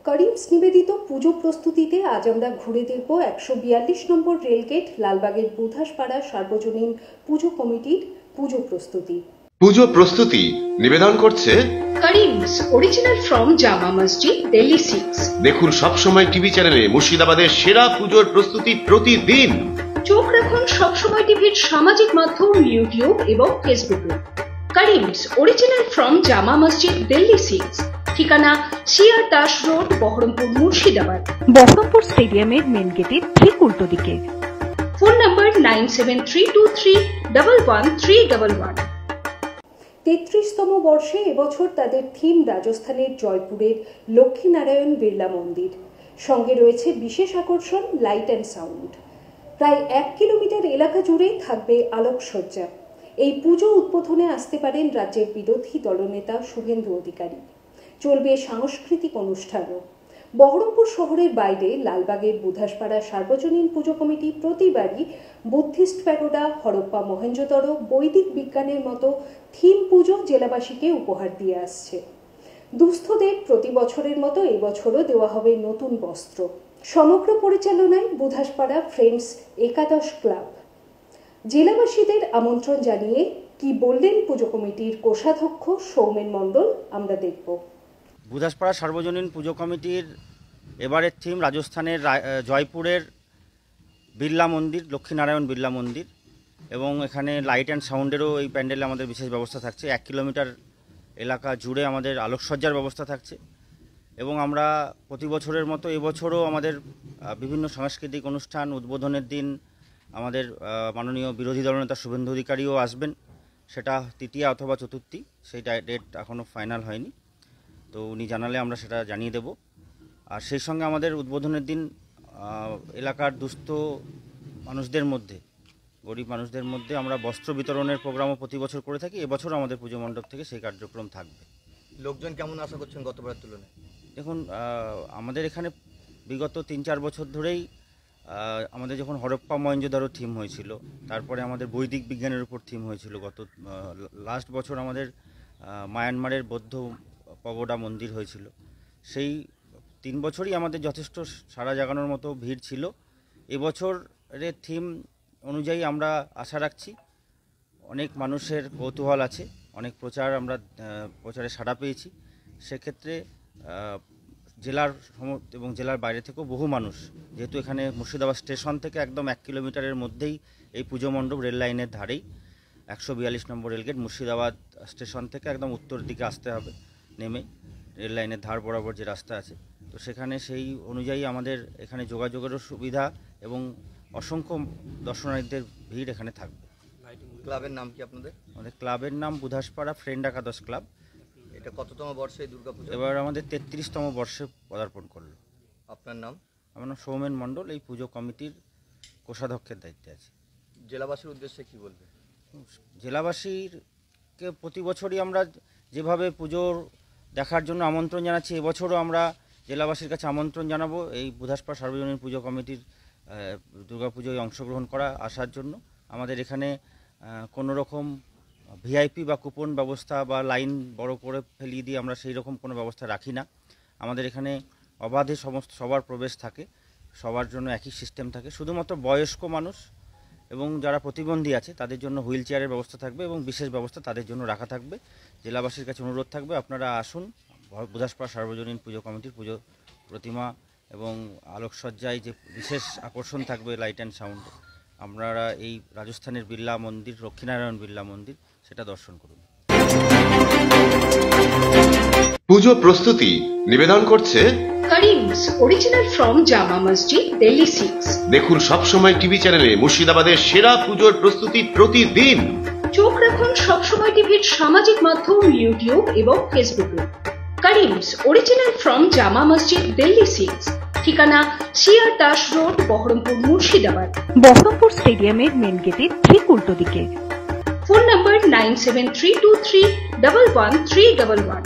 করিমস নিবেদিত পুজো প্রস্তুতিতে আজ আমরা ঘুরে দেখব ১৪২ নম্বর রেলগেট লালবাগের বুধাসপাড়া সার্বজনীন পুজো কমিটির পুজো প্রস্তুতি। পুজো প্রস্তুতি নিবেদন করছে করিমস অরিজিনাল ফ্রম জামা মসজিদ, দিল্লি 6। দেখুন সবসময় টিভি চ্যানেলে মুর্শিদাবাদের সেরা পুজোর প্রস্তুতি প্রতিদিন। চোখ রাখুন সবসময় টিভির সামাজিক মাধ্যম ইউটিউব এবং ফেসবুকে। করিমস অরিজিনাল ফ্রম জামা মসজিদ, দিল্লি 6। ঠিকানা সিআর দাস রোড, বহরমপুর, মুর্শিদাবাদ। বহরমপুর স্টেডিয়ামের মেন গেটের ঠিক উল্টো দিকে। Phone number 9732311311। ৩৩তম বর্ষে এবছর তাদের থিম রাজস্থানের জয়পুরের লক্ষ্মীনারায়ণ বিড়লা মন্দির। সঙ্গে রয়েছে বিশেষ আকর্ষণ লাইট অ্যান্ড সাউন্ড। প্রায় ১ কিলোমিটার এলাকা জুড়েই থাকবে আলোকসজ্জা। এই পুজো উদ্বোধনে আসতে পারেন রাজ্যের বিরোধী দলনেতা শুভেন্দু অধিকারী। চলবে সাংস্কৃতিক অনুষ্ঠানও। বহরমপুর শহরের বাইরে লালবাগের বুধাসপাড়া সার্বজনীন পুজো কমিটি প্রতিবারই বুদ্ধিস্ট প্যাগোডা, হরপ্পা মহেঞ্জোদড়ো, বৈদিক বিজ্ঞানের মতো থিম পুজো জেলাবাসীকে উপহার দিয়ে আসছে। দুস্থদের প্রতি বছরের মতো এবছরও দেওয়া হবে নতুন বস্ত্র। সমগ্র পরিচালনায় বুধাসপাড়া ফ্রেন্ডস একাদশ ক্লাব। জেলাবাসীদের আমন্ত্রণ জানিয়ে কি বললেন পুজো কমিটির কোষাধ্যক্ষ সৌমেন মণ্ডল, আমরা দেখব। বুধাসপাড়া সার্বজনীন পুজো কমিটির এবারের থিম রাজস্থানের জয়পুরের বিড়লা মন্দির, লক্ষ্মীনারায়ণ বিড়লা মন্দির, এবং এখানে লাইট অ্যান্ড সাউন্ডেরও এই প্যান্ডেলে আমাদের বিশেষ ব্যবস্থা থাকছে। ১ কিলোমিটার এলাকা জুড়ে আমাদের আলোকসজ্জার ব্যবস্থা থাকছে, এবং আমরা প্রতি বছরের মতো এবছরও আমাদের বিভিন্ন সাংস্কৃতিক অনুষ্ঠান, উদ্বোধনের দিন আমাদের মাননীয় বিরোধী দলনেতা শুভেন্দু অধিকারীও আসবেন। সেটা তৃতীয়া অথবা চতুর্থী, সেই ডেট এখনও ফাইনাল হয়নি, তো উনি জানালে আমরা সেটা জানিয়ে দেব। আর সেই সঙ্গে আমাদের উদ্বোধনের দিন এলাকার দুস্থ মানুষদের মধ্যে, গরিব মানুষদের মধ্যে আমরা বস্ত্র বিতরণের প্রোগ্রামও প্রতি বছর করে থাকি। এবছরও আমাদের পুজো মণ্ডপ থেকে সেই কার্যক্রম থাকবে। লোকজন কেমন আশা করছেন গতবারের তুলনায়? দেখুন, আমাদের এখানে বিগত ৩-৪ বছর ধরেই আমাদের যখন হরপ্পা মহেঞ্জোদড়ো থিম হয়েছিল, তারপরে আমাদের বৈদিক বিজ্ঞানের উপর থিম হয়েছিল। গত লাস্ট বছর আমাদের মায়ানমারের বৌদ্ধ পগোডা মন্দির হয়েছিল। সেই 3 বছরই আমাদের যথেষ্ট সাড়া জাগানোর মতো ভিড় ছিল। এবছরের থিম অনুযায়ী আমরা আশা রাখছি, অনেক মানুষের কৌতূহল আছে, অনেক প্রচারে সাড়া পেয়েছি। সেক্ষেত্রে জেলার এবং জেলার বাইরে থেকেও বহু মানুষ, যেহেতু এখানে মুর্শিদাবাদ স্টেশন থেকে একদম 1 কিলোমিটারের মধ্যেই এই পুজো মণ্ডপ, রেল লাইনের ধারেই ১৪২ নম্বর রেলগেট, মুর্শিদাবাদ স্টেশন থেকে একদম উত্তর দিকে আসতে হবে নেমে, রেল লাইনের ধার বরাবর যে রাস্তা আছে, তো সেখানে সেই অনুযায়ী আমাদের এখানে যোগাযোগেরও সুবিধা এবং অসংখ্য দর্শনার্থীদের ভিড় এখানে থাকবে। ক্লাবের নাম কি আপনাদের? আমাদের ক্লাবের নাম বুধাসপাড়া ফ্রেন্ড একাদশ ক্লাব। এটা কততম বর্ষে দুর্গাপূজা? এবার আমাদের ৩৩তম বর্ষে পদার্পণ করলো। আপনার নাম? আমার নাম সৌমেন মণ্ডল, এই পুজো কমিটির কোষাধ্যক্ষের দায়িত্বে আছে। জেলাবাসীর উদ্দেশ্যে কি বলবে? জেলাবাসীকে প্রতি বছরই আমরা যেভাবে পুজোর দেখার জন্য আমন্ত্রণ জানাচ্ছি, এবছরও আমরা জেলাবাসীর কাছে আমন্ত্রণ জানাবো এই বুধাসপাড়া সার্বজনীন পুজো কমিটির দুর্গাপুজোয় অংশগ্রহণ করা, আসার জন্য। আমাদের এখানে কোনো রকম ভিআইপি বা কুপন ব্যবস্থা বা লাইন বড় করে ফেলিয়ে দিয়ে আমরা সেই রকম কোনো ব্যবস্থা রাখি না। আমাদের এখানে অবাধে সবার প্রবেশ থাকে, সবার জন্য একই সিস্টেম থাকে। শুধুমাত্র বয়স্ক মানুষ এবং যারা প্রতিবন্ধী আছে তাদের জন্য হুইল চেয়ারের ব্যবস্থা থাকবে এবং বিশেষ ব্যবস্থা তাদের জন্য রাখা থাকবে। জেলাবাসীর কাছে অনুরোধ থাকবে, আপনারা আসুন। বুধাসপাড়া সার্বজনীন পুজো কমিটির পুজো প্রতিমা এবং আলোকসজ্জায় যে বিশেষ আকর্ষণ থাকবে লাইট অ্যান্ড সাউন্ড, আপনারা এই রাজস্থানের বিড়লা মন্দির, লক্ষ্মীনারায়ণ বিড়লা মন্দির, সেটা দর্শন করুন। পুজো প্রস্তুতি নিবেদন করছে করিমস অরিজিনাল ফ্রম জামা মসজিদ, দিল্লি 6। দেখুন সবসময় টিভি চ্যানেলে মুর্শিদাবাদের সেরা পুজোর প্রস্তুতি প্রতিদিন। চোখ রাখুন সবসময় টিভির সামাজিক মাধ্যম ইউটিউব এবং ফেসবুকে। করিমস অরিজিনাল ফ্রম জামা মসজিদ, দিল্লি 6। ঠিকানা সিআর দাস রোড, বহরমপুর, মুর্শিদাবাদ। বহরমপুর স্টেডিয়ামের মেন গেটের ঠিক উল্টো দিকে। Phone number 9732311311।